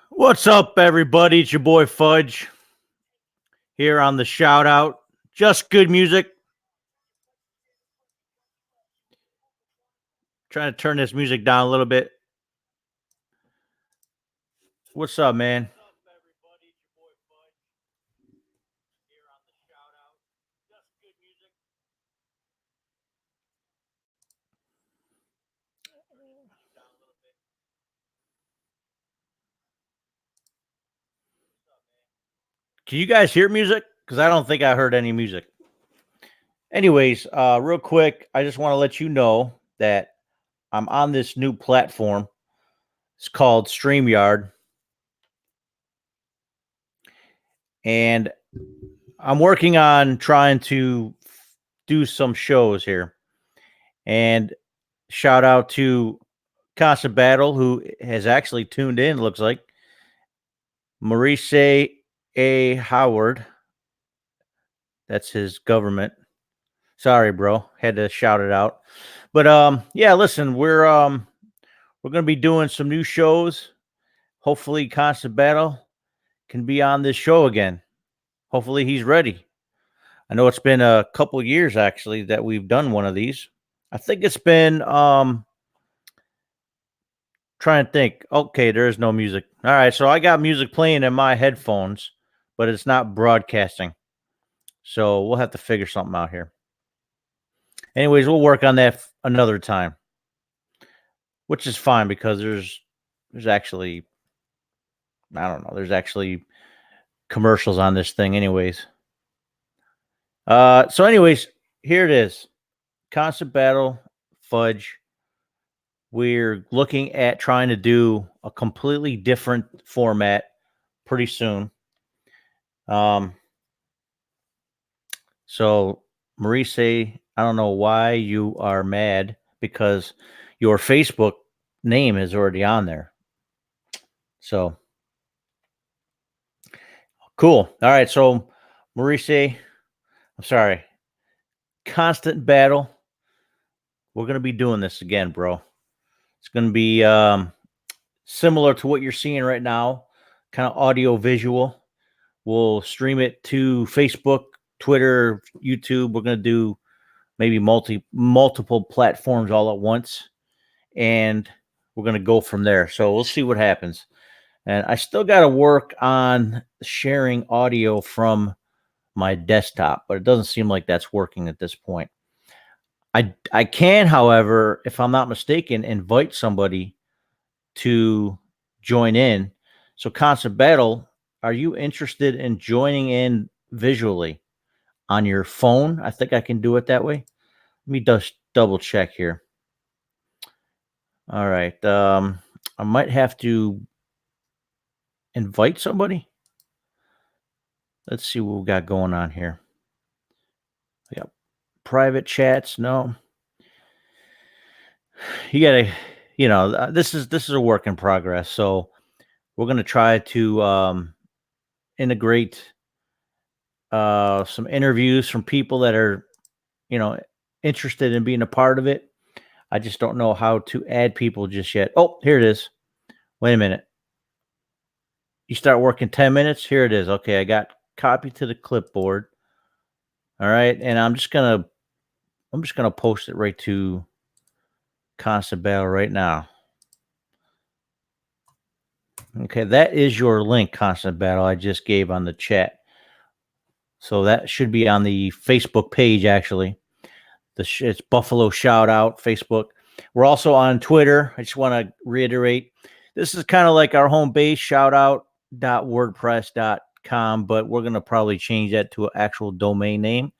What's up, everybody? It's your boy Fudge here on the shout out. Just good music. Trying to turn this music down a little bit. What's up, man? Can you guys hear music? Because I don't think I heard any music. Anyways, real quick, I just want to let you know that I'm on this new platform. It's called StreamYard. And I'm working on trying to do some shows here. And shout out to Constant Battle, who has actually tuned in, looks like. Maurice A. Howard. That's his government. Sorry, bro. Had to shout it out. But yeah, listen, we're gonna be doing some new shows. Hopefully Constant Battle can be on this show again. Hopefully he's ready. I know it's been a couple years actually that we've done one of these. I think it's been trying to think. Okay, there is no music. All right, so I got music playing in my headphones, but it's not broadcasting. So we'll have to figure something out here. Anyways, we'll work on that another time, which is fine because there's actually, I don't know, there's actually commercials on this thing anyways. So anyways, here it is. Constant Battle, Fudge. We're looking at trying to do a completely different format pretty soon. So Maurice, I don't know why you are mad because your Facebook name is already on there. So cool. All right. So Maurice, I'm sorry. Constant Battle. We're going to be doing this again, bro. It's going to be similar to what you're seeing right now, kind of audio visual. We'll stream it to Facebook, Twitter, YouTube. We're going to do maybe multiple platforms all at once, and we're going to go from there. So we'll see what happens. And I still got to work on sharing audio from my desktop, but it doesn't seem like that's working at this point. I can, however, if I'm not mistaken, invite somebody to join in. So Constant Battle, are you interested in joining in visually? on your phone. I think I can do it that way. Let me just double check here. All right. I might have to invite somebody. Let's see what we got going on here. Yep. Private chats. No. You gotta, this is a work in progress. So we're gonna try to integrate some interviews from people that are, you know, interested in being a part of it. I just don't know how to add people just yet. Oh, here it is. Wait a minute. You start working 10 minutes. Here it is. Okay, I got copy to the clipboard. All right, and I'm just gonna post it right to Constant Battle right now. Okay, that is your link, Constant Battle. I just gave on the chat. So that should be on the Facebook page, actually. It's Buffalo Shout Out Facebook. We're also on Twitter. I just want to reiterate, this is kind of like our home base, shoutout.wordpress.com, but we're going to probably change that to an actual domain name.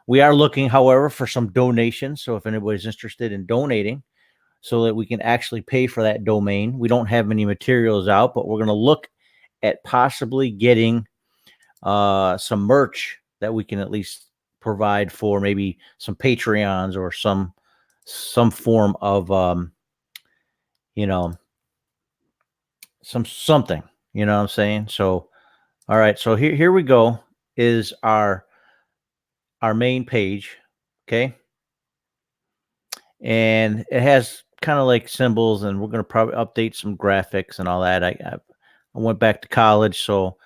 We are looking, however, for some donations. So if anybody's interested in donating so that we can actually pay for that domain, we don't have any materials out, but we're going to look at possibly getting some merch that we can at least provide for maybe some Patreons or some form of you know something, you know what I'm saying? So all right, so here we go, is our main page. Okay, and it has kind of like symbols, and we're going to probably update some graphics and all that. I went back to college, so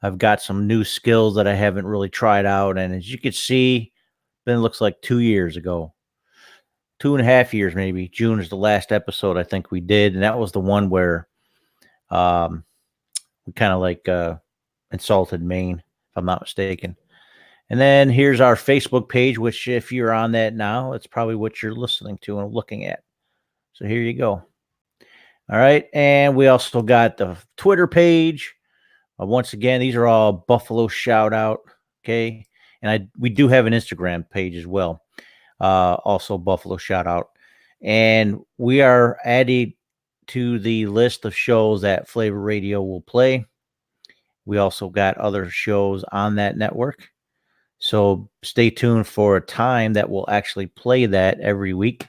I've got some new skills that I haven't really tried out, and as you can see, then it looks like 2 years ago, 2.5 years maybe. June is the last episode I think we did, and that was the one where um, we kind of like insulted Maine, if I'm not mistaken. And then here's our Facebook page, which if you're on that now, it's probably what you're listening to and looking at. So here you go. All right, and we also got the Twitter page. Once again, these are all Buffalo Shout Out. Okay, and we do have an Instagram page as well. Also Buffalo Shout Out. And we are added to the list of shows that Flavor Radio will play. We also got other shows on that network. So stay tuned for a time that we'll actually play that every week.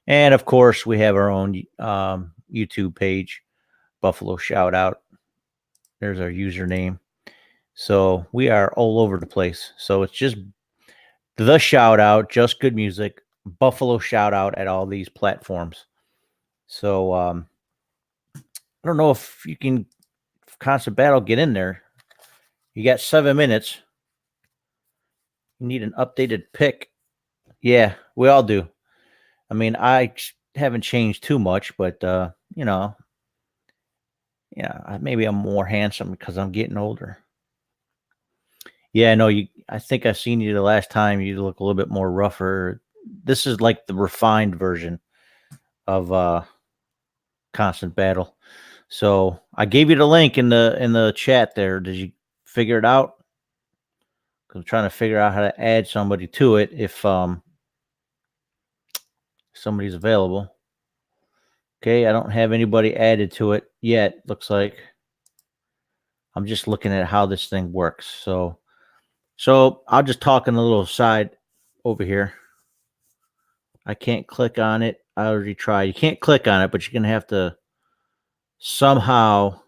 And of course, we have our own YouTube page, Buffalo Shout Out. There's our username. So we are all over the place. So it's just the shout out, just good music, Buffalo Shout Out at all these platforms. So I don't know if you can, Constant Battle, get in there. You got 7 minutes. You need an updated pick. Yeah, we all do. I mean, I haven't changed too much, but yeah, maybe I'm more handsome because I'm getting older. Yeah, I know you. I think I've seen you the last time. You look a little bit more rougher. This is like the refined version of Constant Battle. So I gave you the link in the chat there. Did you figure it out? I'm trying to figure out how to add somebody to it if somebody's available. Okay, I don't have anybody added to it yet. Looks like I'm just looking at how this thing works. So I'll just talk on the little side over here. I can't click on it. I already tried. You can't click on it, but you're gonna have to somehow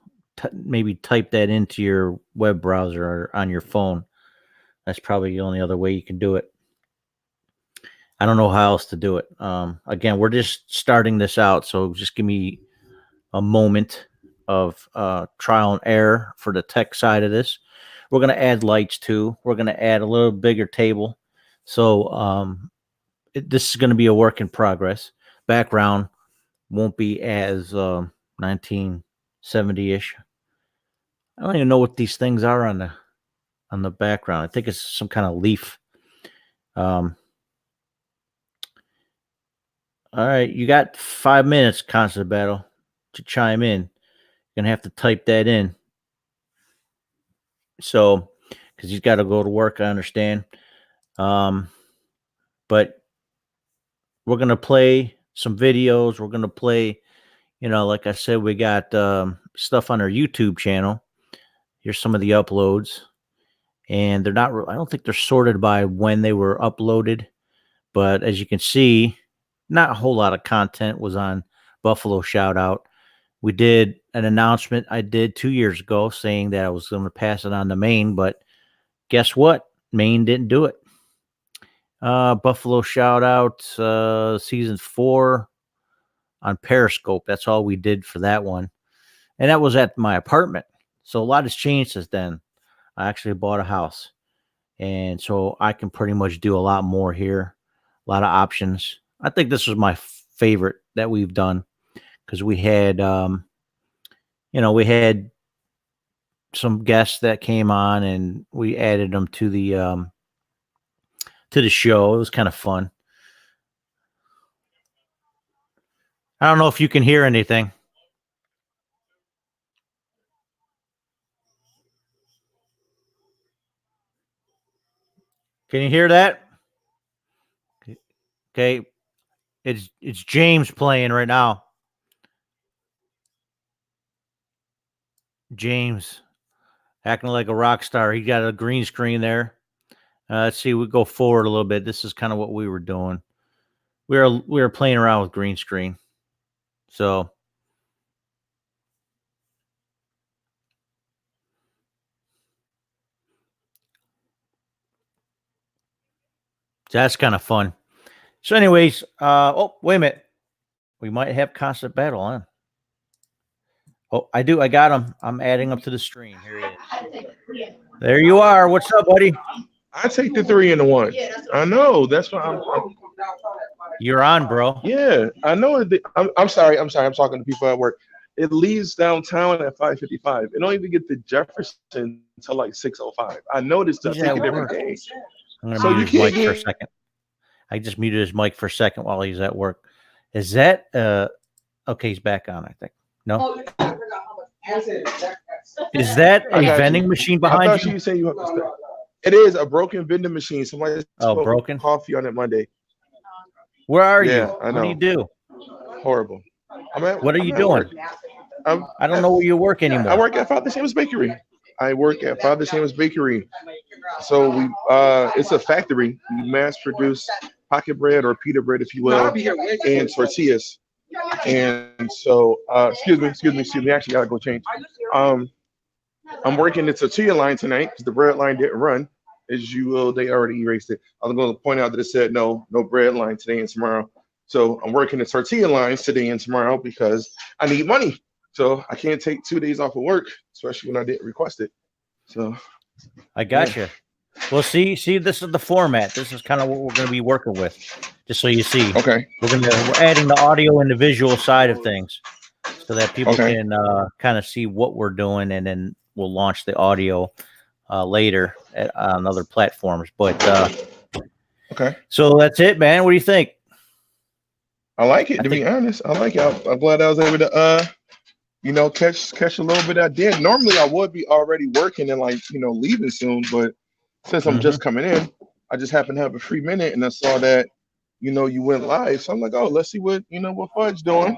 maybe type that into your web browser or on your phone. That's probably the only other way you can do it. I don't know how else to do it. Again, we're just starting this out, so just give me a moment of trial and error for the tech side of this. We're going to add lights too. We're going to add a little bigger table. So this is going to be a work in progress. Background won't be as 1970-ish. I don't even know what these things are on the background. I think it's some kind of leaf. All right, you got 5 minutes, Constant Battle, to chime in. You're gonna have to type that in. So, because he's got to go to work, I understand. But we're gonna play some videos. We're gonna play, like I said, we got stuff on our YouTube channel. Here's some of the uploads, and they're not. I don't think they're sorted by when they were uploaded, but as you can see, not a whole lot of content was on Buffalo Shoutout. We did an announcement I did 2 years ago saying that I was going to pass it on to Maine, but guess what? Maine didn't do it. Buffalo Shoutout, season 4 on Periscope. That's all we did for that one. And that was at my apartment. So a lot has changed since then. I actually bought a house. And so I can pretty much do a lot more here. A lot of options. I think this was my favorite that we've done because we had, we had some guests that came on and we added them to the show. It was kind of fun. I don't know if you can hear anything. Can you hear that? Okay. It's James playing right now. James acting like a rock star. He got a green screen there. Let's see. We go forward a little bit. This is kind of what we were doing. We were playing around with green screen. So that's kind of fun. So, anyways, oh, wait a minute. We might have Constant Battle on. Oh, I do. I got him. I'm adding him to the stream. Here he is. There you are. What's up, buddy? I take the 3 and the 1. I know. That's what I'm You're on, bro. yeah, I know. I'm sorry. I'm talking to people at work. It leaves downtown at 5:55. It don't even get to Jefferson until like 6:05. I noticed I He's take at it every work. day. I'm going to So you mute his mic can't for a get. second. I just muted his mic for a second while he's at work. Is that okay? He's back on, I think. No. Is that I a got vending you. machine I behind thought you? you said you have to stop. It is a broken vending machine. Somebody Oh, spilled broken. coffee on it Monday. Where are Yeah, you? I What do you know. do? Horrible. What are I'm you at doing? work. I'm I don't at, know where you work I anymore. work at Father Sam's Bakery. I work at Father Sam's Bakery. So it's a factory. We mass produce pocket bread or pita bread, if you will, and tortillas. And so, excuse me. Actually, gotta go change. Um, I'm working the tortilla line tonight because the bread line didn't run. As you will, they already erased it. I was going to point out that it said no bread line today and tomorrow. So I'm working the tortilla lines today and tomorrow because I need money. So I can't take 2 days off of work, especially when I didn't request it. So I yeah. gotcha. Well, see, this is the format. This is kind of what we're going to be working with. Just so you see, Okay. we're adding the audio and the visual side of things, so that people Okay. can kind of see what we're doing, and then we'll launch the audio later on other platforms. But Okay. so that's it, man. What do you think? I like it. I To think. be honest, I like it. I'm glad I was able to catch a little bit. I did. Normally, I would be already working and like leaving soon, but since I'm Mm-hmm. just coming in, I just happened to have a free minute, and I saw that you went live. So I'm like, oh, let's see what Fudge doing,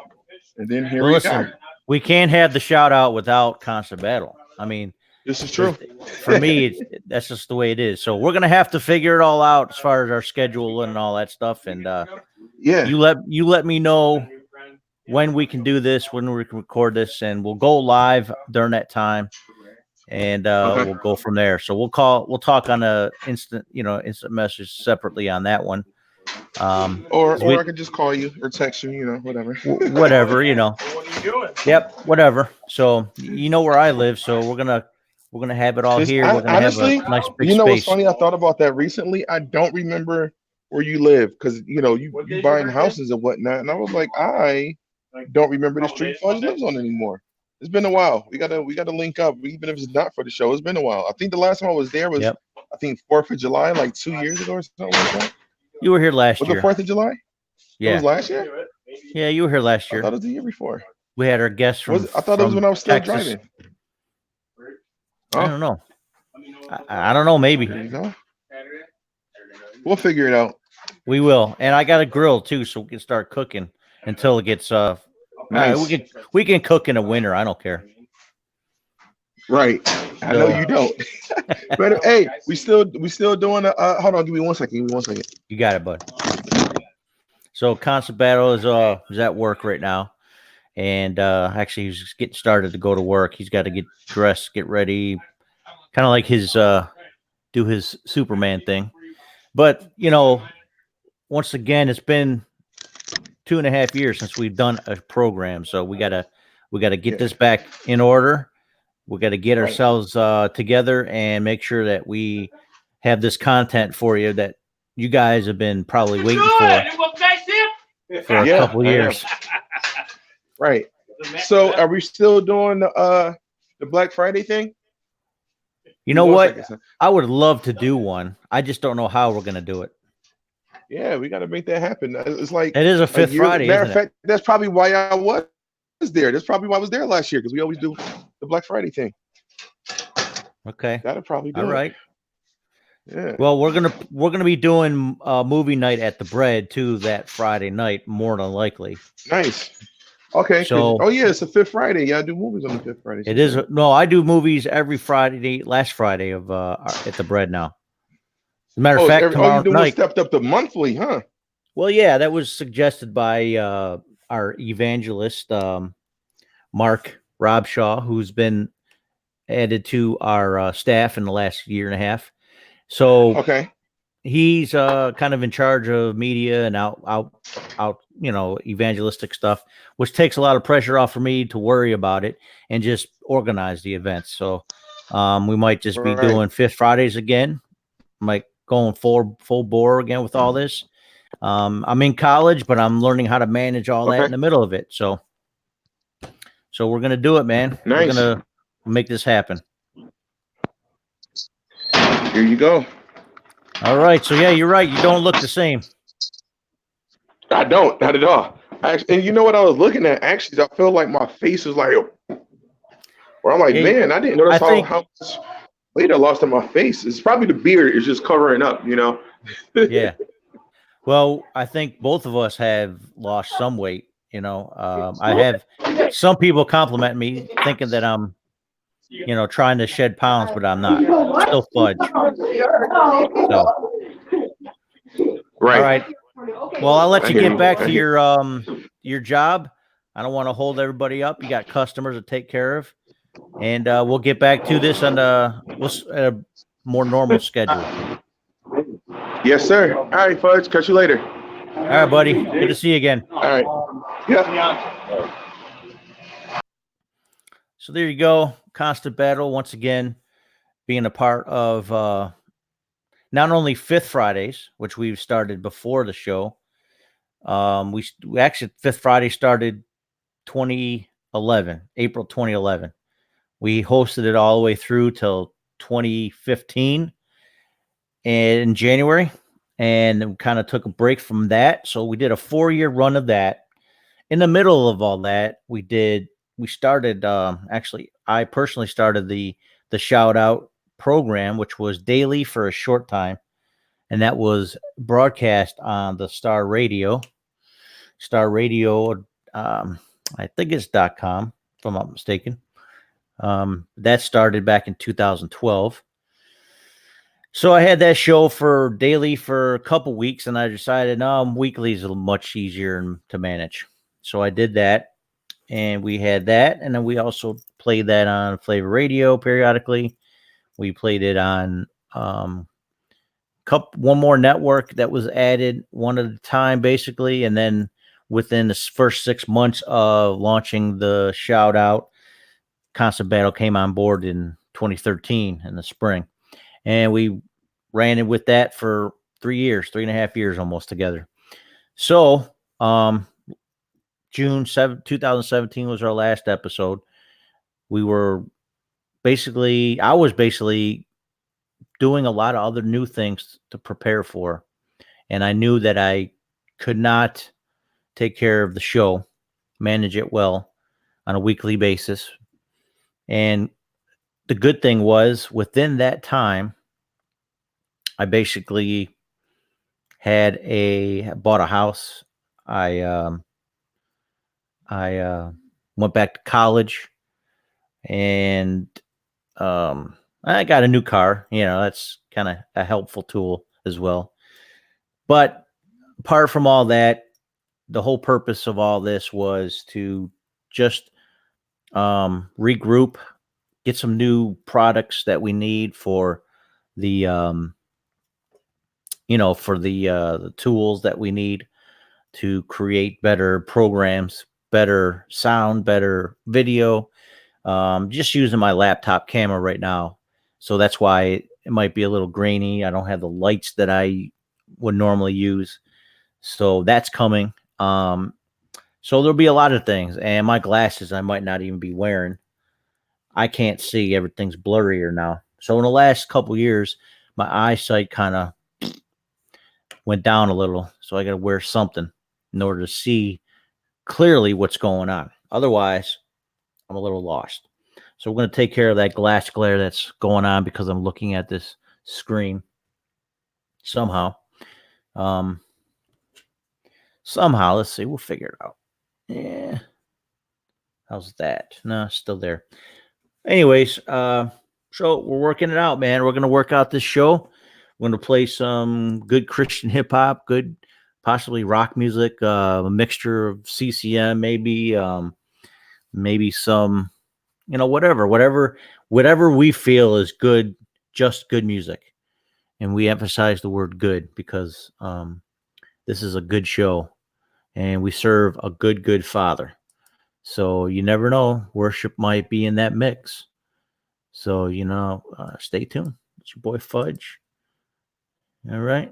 and then here Well, we go. listen, we can't have the shout out without Constant Battle. I mean, This is true. for me, that's just the way it is. So we're gonna have to figure it all out as far as our schedule and all that stuff. And Yeah. you let me know when we can do this, when we can record this, and we'll go live during that time, and Okay. we'll go from there. So we'll talk on a instant message separately on that one. Or 'Cause we I could just call you or text you, whatever. whatever, Yep, whatever. So you know where I live, so we're gonna have it all here. We're gonna have a Honestly, nice big you know what's space. funny? I thought about that recently. I don't remember where you live because you buying houses and whatnot, and I was like, I don't remember the street Fudge lives on anymore. It's been a while. We gotta link up, even if it's not for the show. It's been a while. I think the last time I was there was Yep. I think 4th of July, like 2 years ago or something like that. You were here last Was it year. 4th of July? It was Yeah. last year. Yeah, you were here last I year. thought it was the year before. We had our guests I thought it was when I was still Texas. driving. I Oh, don't know. I don't know. Maybe. there you go. We'll figure it out. We will. And I got a grill too, so we can start cooking until it gets Nice. we can cook in the winter. I don't care. Right. I know you don't. But hey, we still doing hold on, give me 1 second. Give me 1 second. You got it, bud. So Constant Battle is at work right now. And actually he's just getting started to go to work. He's got to get dressed, get ready, kind of like his do his Superman thing. But once again, it's been 2.5 years since we've done a program, so we gotta get this back in order. We got to get ourselves together and make sure that we have this content for you that you guys have been probably waiting for a couple years. Right. So are we still doing the Black Friday thing? You know what? I would love to do one. I just don't know how we're going to do it. Yeah, we got to make that happen. It's like it is a fifth Friday. Matter of fact, that's probably why I was there. That's probably why I was there last year, because we always do the Black Friday thing. Okay, that'll probably do all it. Right. Yeah. Well, we're gonna be doing movie night at the Bread too that Friday night, more than likely. Nice. Okay. So, it's a fifth Friday. Yeah, I do movies on the fifth Friday. It is. No, I do movies every Friday. Last Friday of at the Bread now. As a matter of fact, tomorrow night stepped up to monthly, huh? Well, yeah, that was suggested by our evangelist, Mark Robshaw, who's been added to our staff in the last year and a half. So okay, he's kind of in charge of media and out evangelistic stuff, which takes a lot of pressure off for me to worry about it and just organize the events. So we might just be doing Fifth Fridays again, might going full bore again with all this. I'm in college, but I'm learning how to manage all that in the middle of it. So we're gonna do it, man. Nice. We're gonna make this happen. Here you go. All right. So yeah, you're right. You don't look the same. I don't, not at all. And you know what I was looking at? Actually, I feel like my face is like, where I'm like, man, I didn't notice how much weight I lost on my face. It's probably the beard is just covering up, Yeah. Well, I think both of us have lost some weight. I have some people compliment me thinking that I'm, trying to shed pounds, but I'm not. Still fudge. So. Right. All right. Well, I'll let you get back to your job. I don't want to hold everybody up. You got customers to take care of, and we'll get back to this on a more normal schedule. Yes, sir. All right, Fudge. Catch you later. All right, buddy. Good to see you again. All right. Yeah. So there you go. Constant Battle, once again, being a part of not only Fifth Fridays, which we've started before the show. We actually, Fifth Friday started 2011, April 2011. We hosted it all the way through till 2015 in January, and then kind of took a break from that. So we did a 4-year run of that. In the middle of all that, we started, actually, I personally started the shout out program, which was daily for a short time. And that was broadcast on the Star Radio, I think it's .com, if I'm not mistaken. That started back in 2012. So I had that show for daily for a couple weeks, and I decided, no, weekly is much easier to manage. So I did that, and we had that, and then we also played that on Flavor Radio periodically. We played it on one more network that was added one at a time, basically, and then within the first 6 months of launching the shout out, Constant Battle came on board in 2013 in the spring. And we ran it with that for 3.5 years almost together. So June 7, 2017 was our last episode. I was basically doing a lot of other new things to prepare for. And I knew that I could not take care of the show, manage it well on a weekly basis. And the good thing was, within that time, I basically bought a house. I went back to college, and I got a new car. That's kind of a helpful tool as well. But apart from all that, the whole purpose of all this was to just regroup, get some new products that we need for the the tools that we need to create better programs, better sound, better video. Just using my laptop camera right now, so that's why it might be a little grainy. I don't have the lights that I would normally use, so that's coming. So there'll be a lot of things, and my glasses I might not even be wearing. I can't see; everything's blurrier now. So in the last couple years, my eyesight kind of went down a little, so I got to wear something in order to see clearly what's going on. Otherwise, I'm a little lost. So we're going to take care of that glass glare that's going on because I'm looking at this screen somehow. Somehow, let's see, we'll figure it out. Yeah. How's that? No, still there. Anyways, so we're working it out, man. We're going to work out this show. We're going to play some good Christian hip hop, good possibly rock music, a mixture of CCM, maybe some, whatever we feel is good, just good music. And we emphasize the word good because this is a good show and we serve a good Father. So you never know, worship might be in that mix. So, stay tuned. It's your boy Fudge. All right.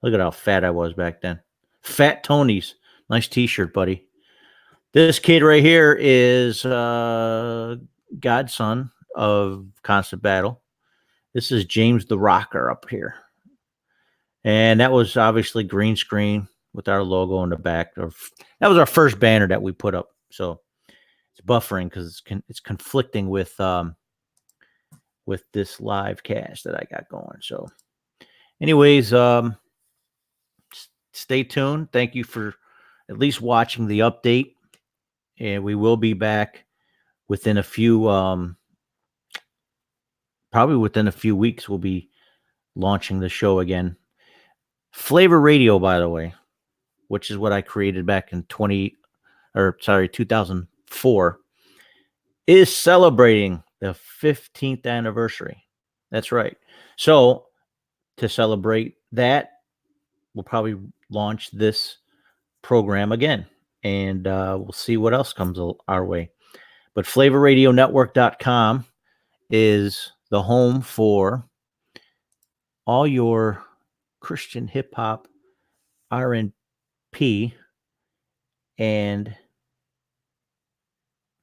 Look at how fat I was back then. Fat Tony's. Nice t-shirt, buddy. This kid right here is godson of Constant Battle. This is James the Rocker up here. And that was obviously green screen with our logo in the back. That was our first banner that we put up. So it's buffering because it's conflicting with this live cast that I got going. So anyways, stay tuned. Thank you for at least watching the update. And we will be back within a few, probably within a few weeks, we'll be launching the show again. Flavor Radio, by the way, which is what I created back in 2004, is celebrating the 15th anniversary. That's right. So to celebrate that, we'll probably launch this program again, and we'll see what else comes our way. But flavorradionetwork.com is the home for all your Christian hip hop, R&P, and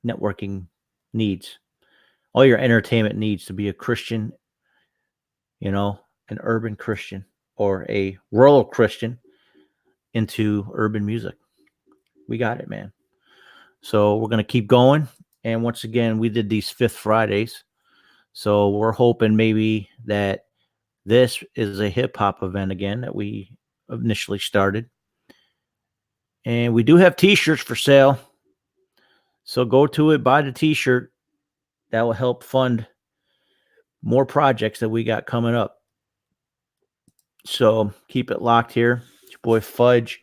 networking needs. All your entertainment needs to be a Christian, an urban Christian or a rural Christian into urban music. We got it, man. So we're going to keep going. And once again, we did these 5th Fridays. So we're hoping maybe that this is a hip hop event again that we initially started. And we do have t-shirts for sale. So go to it, buy the t-shirt. That will help fund more projects that we got coming up. So keep it locked here. It's your boy Fudge.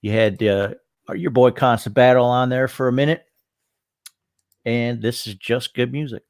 You had your boy Constant Battle on there for a minute. And this is just good music.